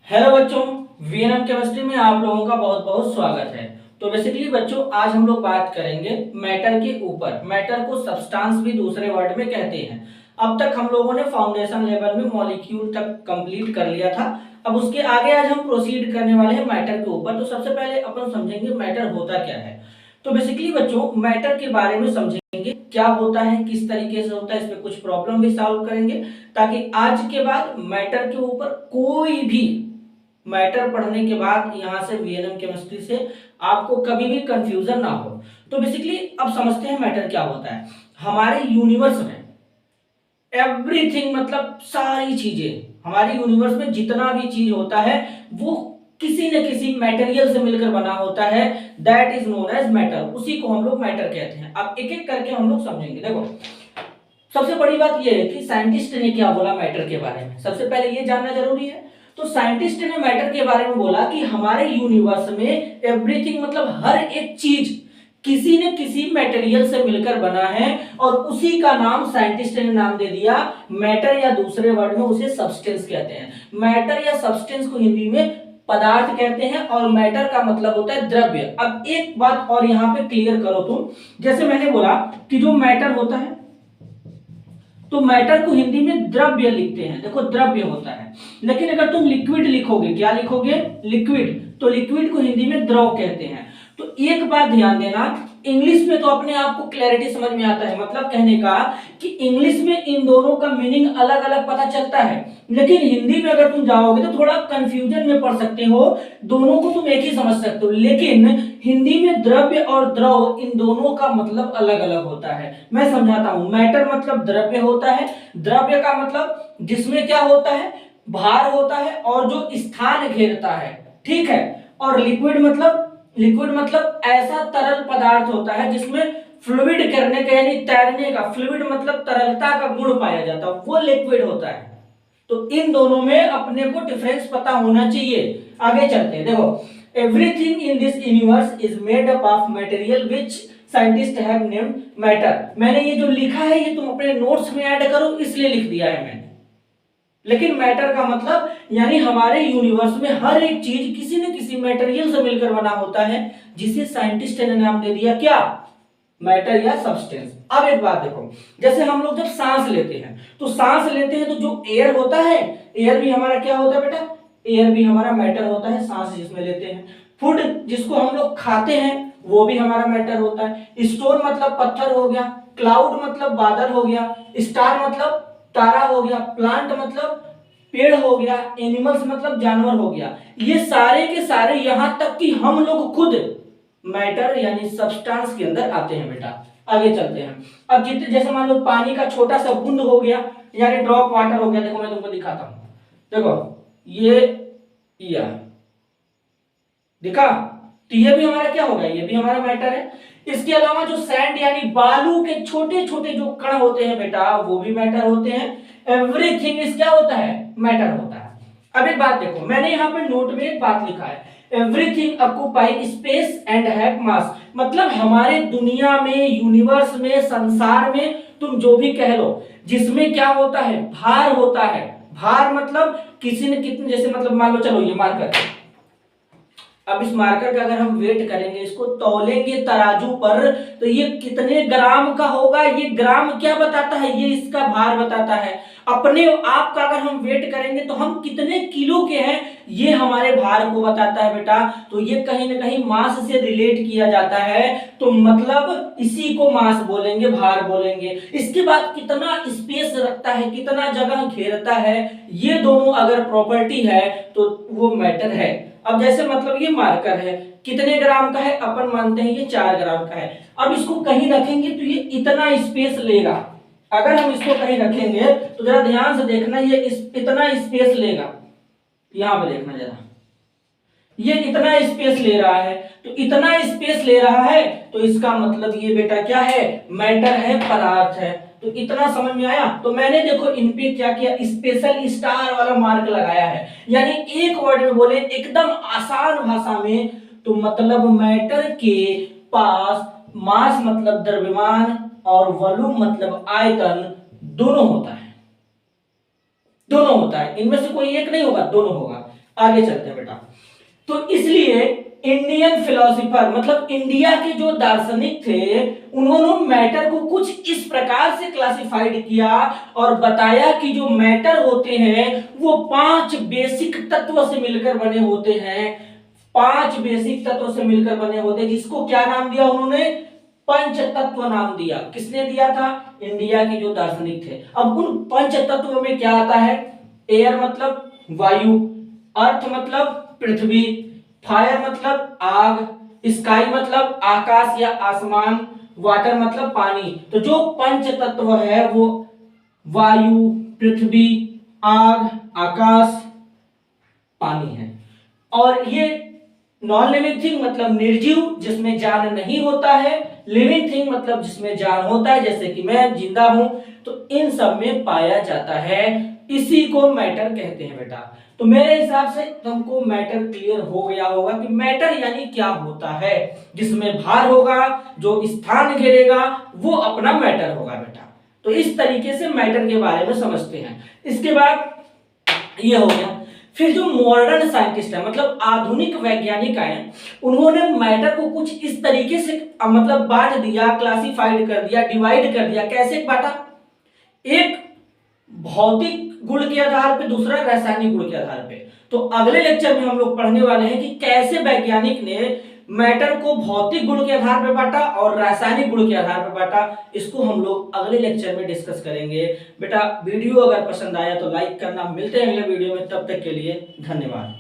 Hello बच्चों, VNM chemistry में आप लोगों का बहुत बहुत स्वागत है। तो बेसिकली बच्चों, आज हम लोग बात करेंगे मैटर के ऊपर। मैटर को सब्सटेंस भी दूसरे वर्ड में कहते हैं। अब तक हम लोगों ने फाउंडेशन लेवल में मॉलिक्यूल तक कंप्लीट कर लिया था। अब उसके आगे आज हम प्रोसीड करने वाले हैं मैटर के ऊपर। तो सबसे पहले अपन समझेंगे मैटर होता क्या है। तो बेसिकली बच्चों, मैटर के बारे में समझेंगे क्या होता है, किस तरीके से होता है, इस पे कुछ प्रॉब्लम भी सॉल्व करेंगे, ताकि आज के बाद मैटर के ऊपर कोई भी मैटर पढ़ने के बाद यहां से वीएनएम केमिस्ट्री से आपको कभी भी कंफ्यूजन ना हो। तो बेसिकली अब समझते हैं मैटर क्या होता है। हमारे यूनिवर्स में एवरीथिंग मतलब सारी चीजें, हमारे यूनिवर्स में जितना भी चीज होता है वो किसी न किसी मटेरियल से मिलकर बना होता है। That is known as matter. उसी को हम लोग मैटर कहते हैं। अब एक एक करके हम लोग समझेंगे। देखो, सबसे बड़ी बात यह है कि साइंटिस्ट ने क्या बोला मैटर के बारे में, सबसे पहले यह जानना जरूरी है। तो साइंटिस्ट ने मैटर के बारे में बोला कि हमारे यूनिवर्स में एवरीथिंग मतलब हर एक चीज किसी न किसी मटेरियल से मिलकर बना है, और उसी का नाम साइंटिस्ट ने नाम दे दिया मैटर, या दूसरे वर्ड में उसे सब्सटेंस कहते हैं। मैटर या सब्सटेंस को हिंदी में पदार्थ कहते हैं, और मैटर का मतलब होता है द्रव्य। अब एक बात और यहां पे क्लियर करो तुम, जैसे मैंने बोला कि जो मैटर होता है, तो मैटर को हिंदी में द्रव्य लिखते हैं। देखो, द्रव्य होता है। लेकिन अगर तुम लिक्विड लिखोगे, क्या लिखोगे? लिक्विड। तो लिक्विड को हिंदी में द्रव कहते हैं। तो एक बात ध्यान देना, इंग्लिश में तो अपने आप को क्लैरिटी समझ में आता है। मतलब कहने का कि इंग्लिश में इन दोनों का मीनिंग अलग अलग पता चलता है, लेकिन हिंदी में अगर तुम जाओगे तो थोड़ा कंफ्यूजन में पड़ सकते हो। दोनों को तुम एक ही समझ सकते हो, लेकिन हिंदी में द्रव्य और द्रव इन दोनों का मतलब अलग अलग होता है। मैं समझाता हूं। मैटर मतलब द्रव्य होता है। द्रव्य का मतलब जिसमें क्या होता है? भार होता है और जो स्थान घेरता है, ठीक है। और लिक्विड मतलब ऐसा तरल पदार्थ होता है जिसमें फ्लूइड करने का यानी तैरने का, फ्लूइड मतलब तरलता का गुण पाया जाता है, वो लिक्विड होता है। तो इन दोनों में अपने को डिफरेंस पता होना चाहिए। आगे चलते हैं। देखो, everything in this universe is made up of material which scientist have named matter. मैंने ये जो लिखा है ये तुम अपने नोट्स में ऐड करो, इसलिए लिख दिया है मैंने। लेकिन मैटर का मतलब यानी हमारे यूनिवर्स में हर एक चीज किसी न किसी मटेरियल से मिलकर बना होता है, जिसे साइंटिस्ट ने नाम दे दिया क्या? मैटर या सब्सटेंस। अब एक बात देखो, जैसे हम लोग जब सांस लेते हैं, तो सांस लेते हैं तो जो एयर होता है, एयर भी हमारा क्या होता है बेटा? एयर भी हमारा मैटर होता है, सांस जिसमें लेते हैं। फूड जिसको हम लोग खाते हैं वो भी हमारा मैटर होता है। स्टोन मतलब पत्थर हो गया, क्लाउड मतलब बादल हो गया, स्टार मतलब तारा हो गया, प्लांट मतलब पेड़ हो गया, एनिमल्स मतलब जानवर हो गया। ये सारे के सारे, यहां तक कि हम लोग खुद मैटर यानी सब्सटेंस के अंदर आते हैं बेटा। आगे चलते हैं। अब जितने, जैसे मान लो पानी का छोटा सा बूंद हो गया यानी ड्रॉप वाटर हो गया। देखो मैं तुमको दिखाता हूं। देखो ये दिखा, तो ये भी हमारा क्या होगा? ये भी हमारा मैटर है। इसके अलावा जो सैंड यानी बालू के छोटे छोटे जो कण होते हैं बेटा, वो भी मैटर होते हैं। एवरीथिंग इज क्या होता है? मैटर होता है। अब एक बात देखो, मैंने यहाँ पे नोट में एक बात लिखा है, everything occupy space and have मास। मतलब हमारे दुनिया में, यूनिवर्स में, संसार में, तुम जो भी कह लो, जिसमें क्या होता है? भार होता है। भार मतलब किसी न कितने, जैसे मतलब मान लो, चलो ये मार्कर, अब इस मार्कर का अगर हम वेट करेंगे, इसको तौलेंगे तराजू पर, तो ये कितने ग्राम का होगा? ये ग्राम क्या बताता है? ये इसका भार बताता है। अपने आप का अगर हम वेट करेंगे तो हम कितने किलो के हैं, ये हमारे भार को बताता है बेटा। तो ये कहीं ना कहीं मास से रिलेट किया जाता है, तो मतलब इसी को मास बोलेंगे, भार बोलेंगे। इसके बाद कितना स्पेस रखता है, कितना जगह घेरता है, ये दोनों अगर प्रॉपर्टी है तो वो मैटर है। अब जैसे मतलब ये मार्कर है, कितने ग्राम का है? अपन मानते हैं ये 4 ग्राम का है। अब इसको कहीं रखेंगे तो ये इतना स्पेस लेगा। अगर हम इसको कहीं रखेंगे तो जरा ध्यान से देखना, ये इतना स्पेस लेगा। यहां पे देखना जरा, ये इतना स्पेस ले रहा है। तो इतना स्पेस ले रहा है तो इसका मतलब ये बेटा क्या है? मैटर है, पदार्थ है। तो इतना समझ में आया। तो मैंने देखो इन पे क्या किया? स्पेशल स्टार वाला मार्क लगाया है। यानी एक वर्ड में बोले एकदम आसान भाषा में, तो मतलब मैटर के पास मास मतलब द्रव्यमान और वॉल्यूम मतलब आयतन दोनों होता है। दोनों होता है, इनमें से कोई एक नहीं होगा, दोनों होगा। आगे चलते हैं बेटा। तो इसलिए इंडियन फिलोसोफर मतलब इंडिया के जो दार्शनिक थे, उन्होंने मैटर को कुछ इस प्रकार से क्लासिफाइड किया और बताया कि जो मैटर होते हैं वो 5 बेसिक तत्व से मिलकर बने होते हैं। 5 बेसिक तत्व से मिलकर बने होते हैं, जिसको क्या नाम दिया उन्होंने? पंच तत्व नाम दिया। किसने दिया था? इंडिया के जो दार्शनिक थे। अब उन पंच तत्व में क्या आता है? एयर मतलब वायु, अर्थ मतलब पृथ्वी, फायर मतलब आग, स्काई मतलब आकाश या आसमान, वाटर मतलब पानी। तो जो पंच तत्व है वो वायु, पृथ्वी, आग, आकाश, पानी है। और ये नॉन लिविंग थिंग मतलब निर्जीव, जिसमें जान नहीं होता है। लिविंग थिंग मतलब जिसमें जान होता है, जैसे कि मैं जिंदा हूं। तो इन सब में पाया जाता है, इसी को मैटर कहते हैं बेटा। तो मेरे हिसाब से तुमको मैटर क्लियर हो गया होगा कि मैटर यानी क्या होता है। जिसमें भार होगा, जो स्थान घेरेगा, वो अपना मैटर होगा बेटा। तो इस तरीके से मैटर के बारे में समझते हैं। इसके बाद ये हो गया। फिर जो मॉडर्न साइंटिस्ट है मतलब आधुनिक वैज्ञानिक आए, उन्होंने मैटर को कुछ इस तरीके से मतलब बांट दिया, क्लासिफाइड कर दिया, डिवाइड कर दिया। कैसे बांटा? एक भौतिक गुण के आधार पे, दूसरा रासायनिक गुण के आधार पे। तो अगले लेक्चर में हम लोग पढ़ने वाले हैं कि कैसे वैज्ञानिक ने मैटर को भौतिक गुण के आधार पर बांटा और रासायनिक गुण के आधार पर बांटा। इसको हम लोग अगले लेक्चर में डिस्कस करेंगे बेटा। वीडियो अगर पसंद आया तो लाइक करना। मिलते हैं अगले वीडियो में, तब तक के लिए धन्यवाद।